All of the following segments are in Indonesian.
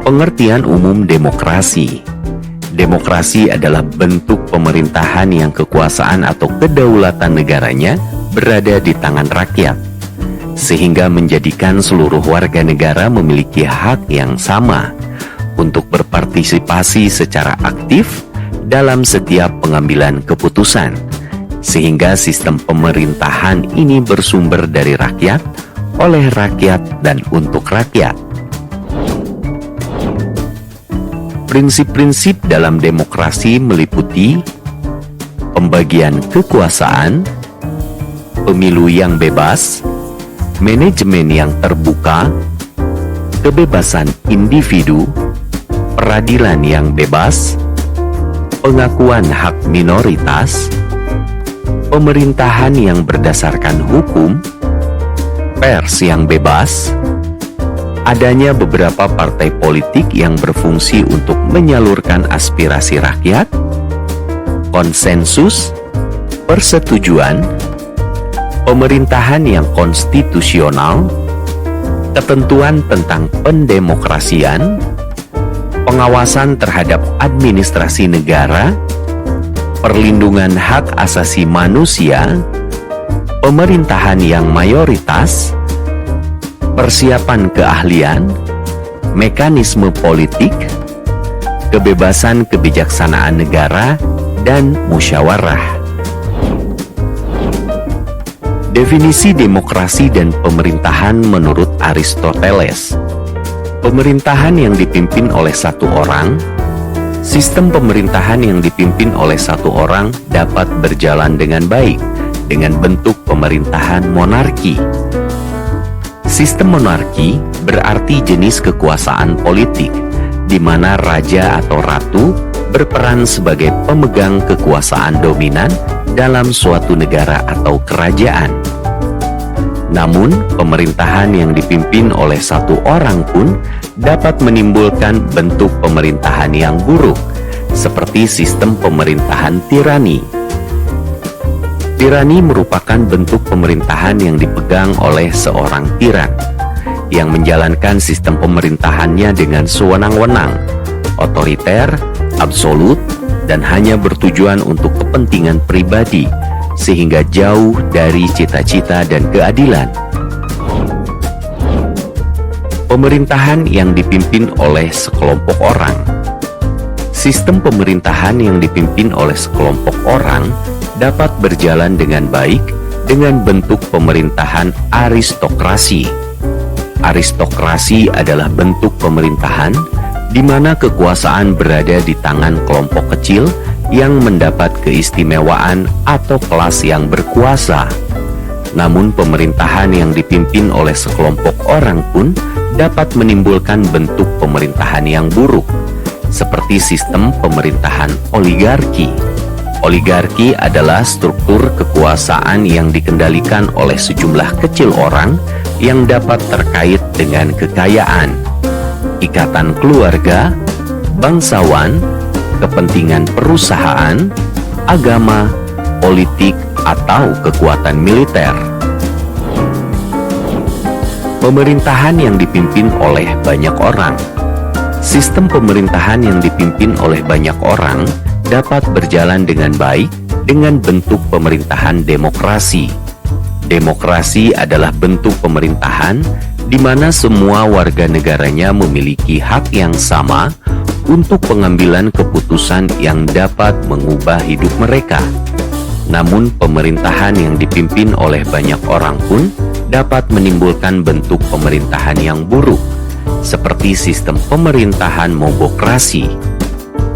Pengertian umum demokrasi. Demokrasi adalah bentuk pemerintahan yang kekuasaan atau kedaulatan negaranya berada di tangan rakyat, sehingga menjadikan seluruh warga negara memiliki hak yang sama untuk berpartisipasi secara aktif dalam setiap pengambilan keputusan, sehingga sistem pemerintahan ini bersumber dari rakyat, oleh rakyat, dan untuk rakyat. Prinsip-prinsip dalam demokrasi meliputi pembagian kekuasaan, pemilu yang bebas, manajemen yang terbuka, kebebasan individu, peradilan yang bebas, pengakuan hak minoritas, pemerintahan yang berdasarkan hukum, pers yang bebas, adanya beberapa partai politik yang berfungsi untuk menyalurkan aspirasi rakyat, konsensus, persetujuan, pemerintahan yang konstitusional, ketentuan tentang pendemokrasian, pengawasan terhadap administrasi negara, perlindungan hak asasi manusia, pemerintahan yang mayoritas, persiapan keahlian, mekanisme politik, kebebasan kebijaksanaan negara, dan musyawarah. Definisi demokrasi dan pemerintahan menurut Aristoteles. Pemerintahan yang dipimpin oleh satu orang. Sistem pemerintahan yang dipimpin oleh satu orang dapat berjalan dengan baik dengan bentuk pemerintahan monarki. Sistem monarki berarti jenis kekuasaan politik di mana raja atau ratu berperan sebagai pemegang kekuasaan dominan dalam suatu negara atau kerajaan. Namun, pemerintahan yang dipimpin oleh satu orang pun dapat menimbulkan bentuk pemerintahan yang buruk, seperti sistem pemerintahan tirani. Tirani merupakan bentuk pemerintahan yang dipegang oleh seorang tiran, yang menjalankan sistem pemerintahannya dengan sewenang-wenang, otoriter, absolut, dan hanya bertujuan untuk kepentingan pribadi, sehingga jauh dari cita-cita dan keadilan. Pemerintahan yang dipimpin oleh sekelompok orang. Sistem pemerintahan yang dipimpin oleh sekelompok orang dapat berjalan dengan baik dengan bentuk pemerintahan aristokrasi. Aristokrasi adalah bentuk pemerintahan di mana kekuasaan berada di tangan kelompok kecil yang mendapat keistimewaan atau kelas yang berkuasa. Namun pemerintahan yang dipimpin oleh sekelompok orang pun dapat menimbulkan bentuk pemerintahan yang buruk, seperti sistem pemerintahan oligarki. Oligarki adalah struktur kekuasaan yang dikendalikan oleh sejumlah kecil orang yang dapat terkait dengan kekayaan, ikatan keluarga, bangsawan, kepentingan perusahaan, agama, politik, atau kekuatan militer. Pemerintahan yang dipimpin oleh banyak orang. Sistem pemerintahan yang dipimpin oleh banyak orang dapat berjalan dengan baik dengan bentuk pemerintahan demokrasi. Demokrasi adalah bentuk pemerintahan di mana semua warga negaranya memiliki hak yang sama untuk pengambilan keputusan yang dapat mengubah hidup mereka. Namun pemerintahan yang dipimpin oleh banyak orang pun dapat menimbulkan bentuk pemerintahan yang buruk, seperti sistem pemerintahan mobokrasi.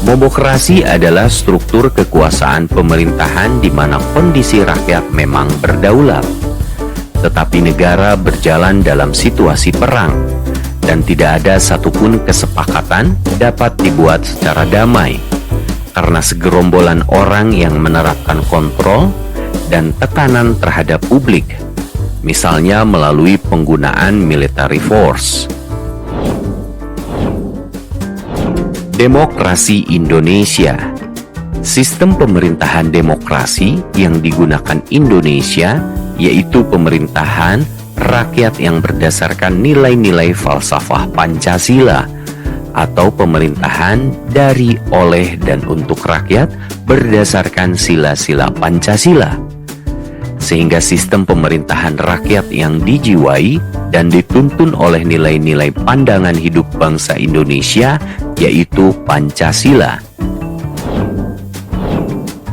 Mobokrasi adalah struktur kekuasaan pemerintahan di mana kondisi rakyat memang berdaulat, tetapi negara berjalan dalam situasi perang, dan tidak ada satupun kesepakatan dapat dibuat secara damai, karena segerombolan orang yang menerapkan kontrol dan tekanan terhadap publik, misalnya melalui penggunaan military force. Demokrasi Indonesia. Sistem pemerintahan demokrasi yang digunakan Indonesia yaitu pemerintahan rakyat yang berdasarkan nilai-nilai falsafah Pancasila, atau pemerintahan dari, oleh, dan untuk rakyat berdasarkan sila-sila Pancasila. Sehingga sistem pemerintahan rakyat yang dijiwai dan dituntun oleh nilai-nilai pandangan hidup bangsa Indonesia, yaitu Pancasila.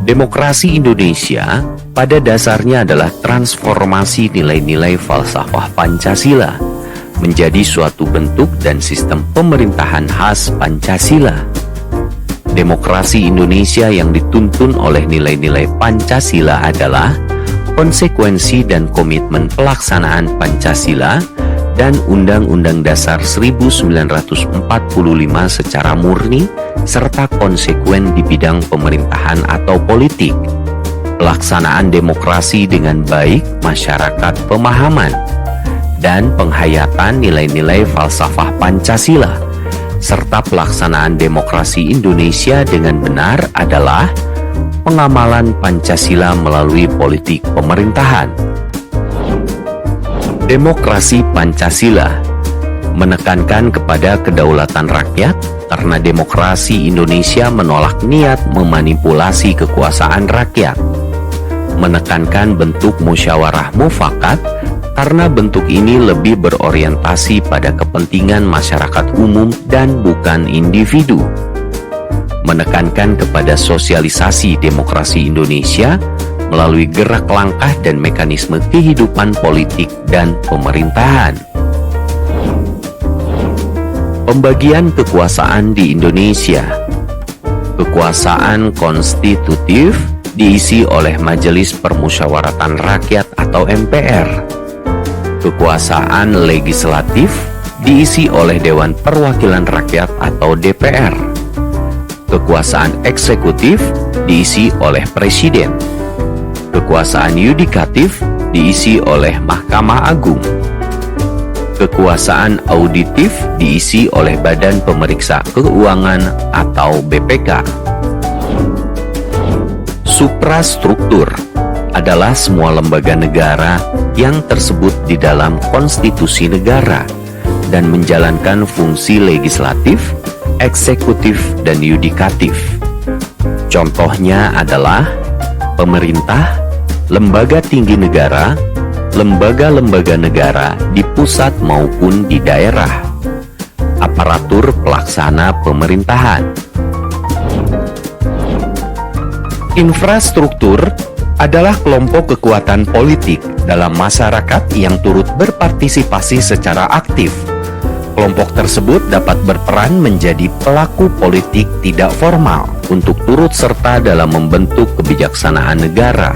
Demokrasi Indonesia pada dasarnya adalah transformasi nilai-nilai falsafah Pancasila menjadi suatu bentuk dan sistem pemerintahan khas Pancasila. Demokrasi Indonesia yang dituntun oleh nilai-nilai Pancasila adalah konsekuensi dan komitmen pelaksanaan Pancasila dan Undang-Undang Dasar 1945 secara murni serta konsekuen di bidang pemerintahan atau politik. Pelaksanaan demokrasi dengan baik masyarakat pemahaman dan penghayatan nilai-nilai falsafah Pancasila, serta pelaksanaan demokrasi Indonesia dengan benar adalah pengamalan Pancasila melalui politik pemerintahan. Demokrasi Pancasila menekankan kepada kedaulatan rakyat karena demokrasi Indonesia menolak niat memanipulasi kekuasaan rakyat. Menekankan bentuk musyawarah mufakat karena bentuk ini lebih berorientasi pada kepentingan masyarakat umum dan bukan individu. Menekankan kepada sosialisasi demokrasi Indonesia melalui gerak langkah dan mekanisme kehidupan politik dan pemerintahan. Pembagian kekuasaan di Indonesia. Kekuasaan konstitutif diisi oleh Majelis Permusyawaratan Rakyat atau MPR. Kekuasaan legislatif diisi oleh Dewan Perwakilan Rakyat atau DPR. Kekuasaan eksekutif diisi oleh Presiden. Kekuasaan yudikatif diisi oleh Mahkamah Agung. Kekuasaan auditif diisi oleh Badan Pemeriksa Keuangan atau BPK. Suprastruktur adalah semua lembaga negara yang tersebut di dalam konstitusi negara dan menjalankan fungsi legislatif, eksekutif, dan yudikatif. Contohnya adalah pemerintah, lembaga tinggi negara, lembaga-lembaga negara di pusat maupun di daerah, aparatur pelaksana pemerintahan. Infrastruktur adalah kelompok kekuatan politik dalam masyarakat yang turut berpartisipasi secara aktif. Kelompok tersebut dapat berperan menjadi pelaku politik tidak formal untuk turut serta dalam membentuk kebijaksanaan negara.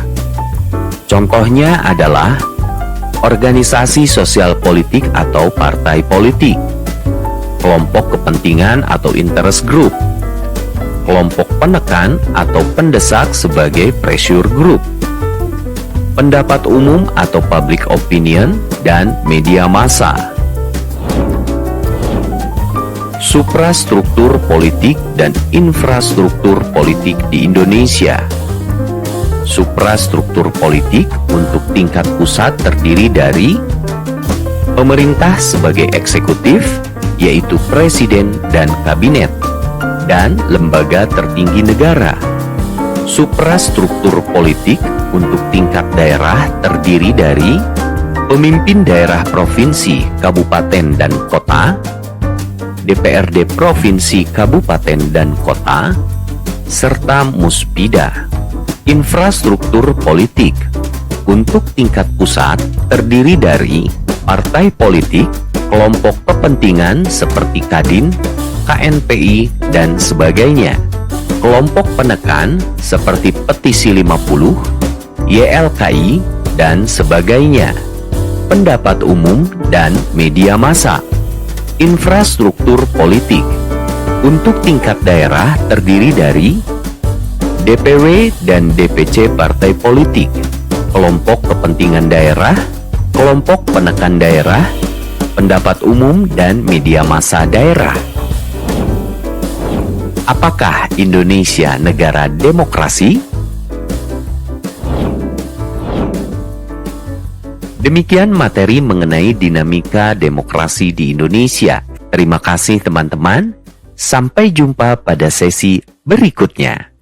Contohnya adalah organisasi sosial politik atau partai politik, kelompok kepentingan atau interest group, kelompok penekan atau pendesak sebagai pressure group, pendapat umum atau public opinion, dan media massa. Suprastruktur politik dan infrastruktur politik di Indonesia. Suprastruktur politik untuk tingkat pusat terdiri dari pemerintah sebagai eksekutif, yaitu presiden dan kabinet, dan lembaga tertinggi negara. Suprastruktur politik untuk tingkat daerah terdiri dari pemimpin daerah provinsi, kabupaten, dan kota, DPRD provinsi, kabupaten, dan kota, serta muspida. Infrastruktur politik untuk tingkat pusat terdiri dari partai politik, kelompok kepentingan seperti Kadin, KNPI, dan sebagainya. Kelompok penekan seperti Petisi 50, YLKI, dan sebagainya. Pendapat umum dan media massa. Infrastruktur politik untuk tingkat daerah terdiri dari DPW dan DPC partai politik, kelompok kepentingan daerah, kelompok penekan daerah, pendapat umum, dan media massa daerah. Apakah Indonesia negara demokrasi? Demikian materi mengenai dinamika demokrasi di Indonesia. Terima kasih teman-teman. Sampai jumpa pada sesi berikutnya.